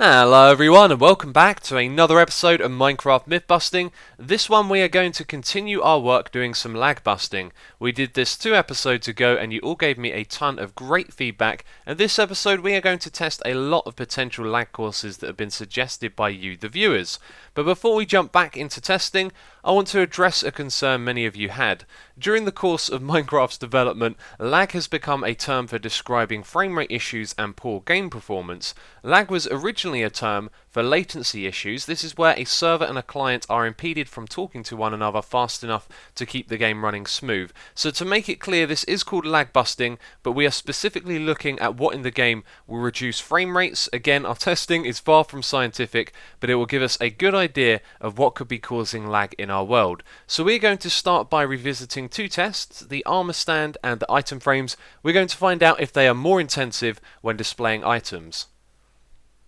Hello everyone and welcome back to another episode of Minecraft Myth Busting. This one we are going to continue our work doing some lag busting. We did this 2 episodes ago and you all gave me a ton of great feedback, and this episode we are going to test a lot of potential lag causes that have been suggested by you the viewers. But before we jump back into testing, I want to address a concern many of you had. During the course of Minecraft's development, lag has become a term for describing frame rate issues and poor game performance. Lag was originally a term for latency issues. This is where a server and a client are impeded from talking to one another fast enough to keep the game running smooth. So to make it clear, this is called lag busting, but we are specifically looking at what in the game will reduce frame rates. Again, our testing is far from scientific, but it will give us a good idea of what could be causing lag in our world. So we're going to start by revisiting 2 tests, the armor stand and the item frames. We're going to find out if they are more intensive when displaying items.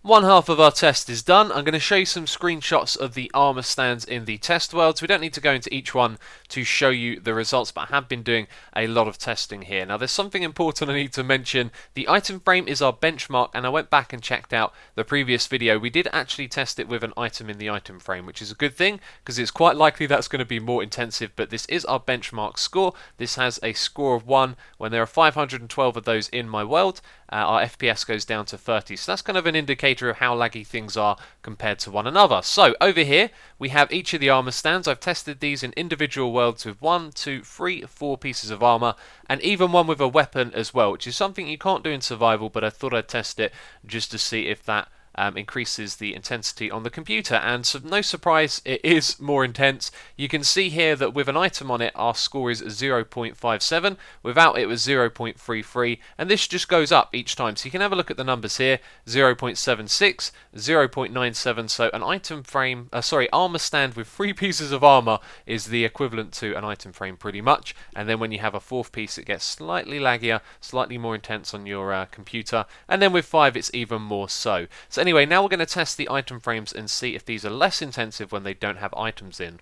One half of our test is done. I'm going to show you some screenshots of the armor stands in the test world, so we don't need to go into each one to show you the results, but I have been doing a lot of testing here. Now there's something important I need to mention. The item frame is our benchmark, and I went back and checked out the previous video. We did actually test it with an item in the item frame, which is a good thing because it's quite likely that's going to be more intensive, but this is our benchmark score. This has a score of 1 when there are 512 of those in my world. Our FPS goes down to 30, so that's kind of an indicator of how laggy things are compared to one another. So over here we have each of the armor stands. I've tested these in individual worlds with 1, 2, 3, 4 pieces of armor, and even one with a weapon as well, which is something you can't do in survival, but I thought I'd test it just to see if that increases the intensity on the computer, and so no surprise, it is more intense. You can see here that with an item on it our score is 0.57, without it was 0.33, and this just goes up each time, so you can have a look at the numbers here: 0.76, 0.97, so an item frame, armor stand with 3 pieces of armor is the equivalent to an item frame pretty much, and then when you have a 4th piece it gets slightly laggier, slightly more intense on your computer, and then with 5 it's even more so. So anyway, now we're going to test the item frames and see if these are less intensive when they don't have items in.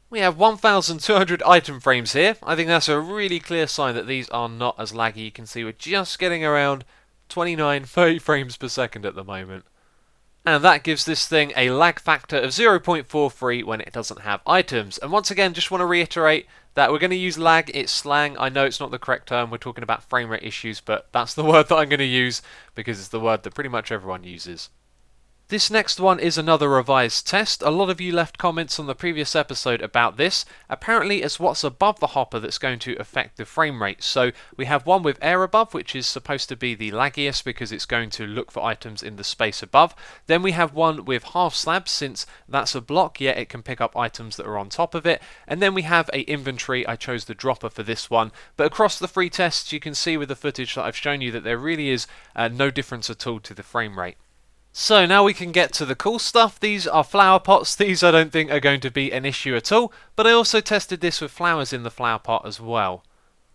We have 1,200 item frames here. I think that's a really clear sign that these are not as laggy. You can see we're just getting around 29, 30 frames per second at the moment. And that gives this thing a lag factor of 0.43 when it doesn't have items. And once again, just want to reiterate that we're going to use lag. It's slang. I know it's not the correct term. We're talking about frame rate issues, but that's the word that I'm going to use because it's the word that pretty much everyone uses. This next one is another revised test. A lot of you left comments on the previous episode about this. Apparently it's what's above the hopper that's going to affect the frame rate. So we have one with air above, which is supposed to be the laggiest because it's going to look for items in the space above. Then we have one with half slabs, since that's a block, yet it can pick up items that are on top of it. And then we have a inventory. I chose the dropper for this one. But across the 3 tests you can see with the footage that I've shown you that there really is no difference at all to the frame rate. So now we can get to the cool stuff. These are flower pots. These I don't think are going to be an issue at all, but I also tested this with flowers in the flower pot as well.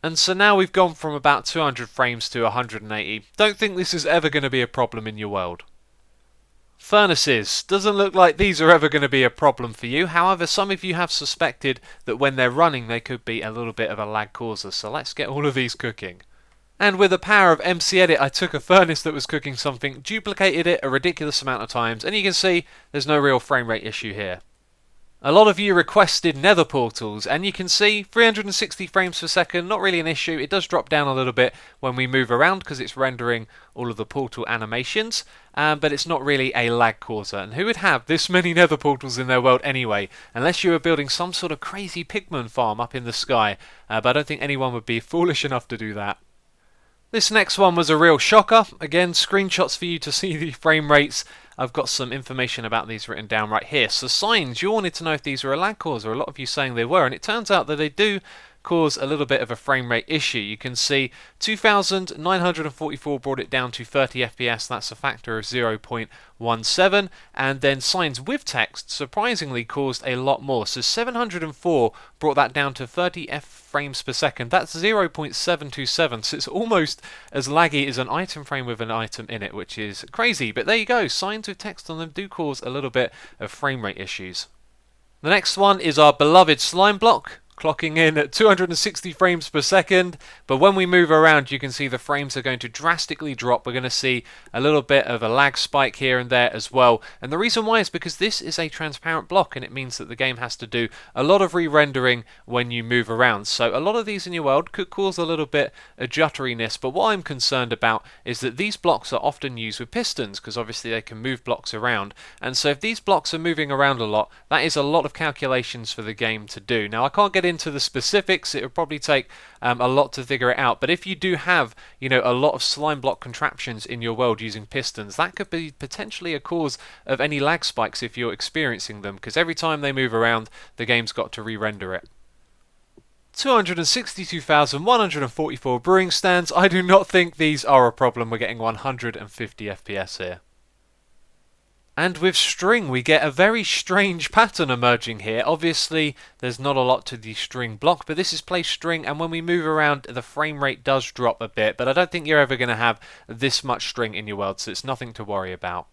And so now we've gone from about 200 frames to 180. Don't think this is ever going to be a problem in your world. Furnaces. Doesn't look like these are ever going to be a problem for you. However, some of you have suspected that when they're running they could be a little bit of a lag causer, so let's get all of these cooking. And with the power of MC Edit, I took a furnace that was cooking something, duplicated it a ridiculous amount of times, and you can see there's no real frame rate issue here. A lot of you requested nether portals, and you can see 360 frames per second, not really an issue. It does drop down a little bit when we move around because it's rendering all of the portal animations, but it's not really a lag causer. And who would have this many nether portals in their world anyway, unless you were building some sort of crazy pigman farm up in the sky, but I don't think anyone would be foolish enough to do that. This next one was a real shocker. Again, screenshots for you to see the frame rates. I've got some information about these written down right here. So signs, you wanted to know if these were a lag causer. A lot of you saying they were, and it turns out that they do cause a little bit of a frame rate issue. You can see 2,944 brought it down to 30 FPS, that's a factor of 0.17, and then signs with text surprisingly caused a lot more. So 704 brought that down to 30 frames per second, that's 0.727, so it's almost as laggy as an item frame with an item in it, which is crazy. But there you go, signs with text on them do cause a little bit of frame rate issues. The next one is our beloved slime block. clocking in at 260 frames per second, but when we move around you can see the frames are going to drastically drop. We're going to see a little bit of a lag spike here and there as well, and the reason why is because this is a transparent block and it means that the game has to do a lot of re-rendering when you move around. So a lot of these in your world could cause a little bit of jutteriness, but what I'm concerned about is that these blocks are often used with pistons because obviously they can move blocks around, and so if these blocks are moving around a lot, that is a lot of calculations for the game to do. Now I can't get into the specifics, it would probably take a lot to figure it out, but if you do have a lot of slime block contraptions in your world using pistons, that could be potentially a cause of any lag spikes if you're experiencing them, because every time they move around the game's got to re-render it. 262,144 brewing stands. I do not think these are a problem. We're getting 150 FPS here. And with string, we get a very strange pattern emerging here. Obviously, there's not a lot to the string block, but this is play string, and when we move around, the frame rate does drop a bit, but I don't think you're ever going to have this much string in your world, so it's nothing to worry about.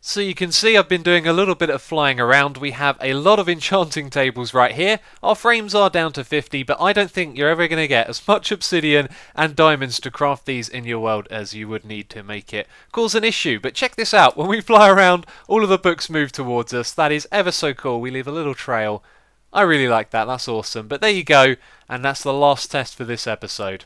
So you can see I've been doing a little bit of flying around. We have a lot of enchanting tables right here. Our frames are down to 50, but I don't think you're ever going to get as much obsidian and diamonds to craft these in your world as you would need to make it cause an issue. But check this out, when we fly around, all of the books move towards us. That is ever so cool. We leave a little trail. I really like that, that's awesome. But there you go, and that's the last test for this episode.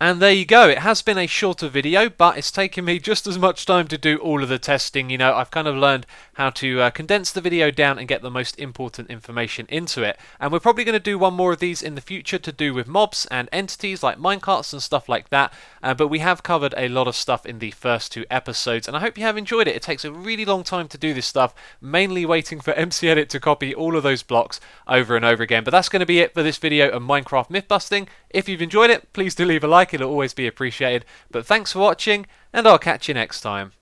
And there you go, it has been a shorter video, but it's taken me just as much time to do all of the testing. I've kind of learned how to condense the video down and get the most important information into it. And we're probably going to do one more of these in the future to do with mobs and entities like minecarts and stuff like that. But we have covered a lot of stuff in the first 2 episodes, and I hope you have enjoyed it. It takes a really long time to do this stuff, mainly waiting for MC Edit to copy all of those blocks over and over again. But that's going to be it for this video of Minecraft myth busting. If you've enjoyed it, please do leave a like. It'll always be appreciated. But thanks for watching, and I'll catch you next time.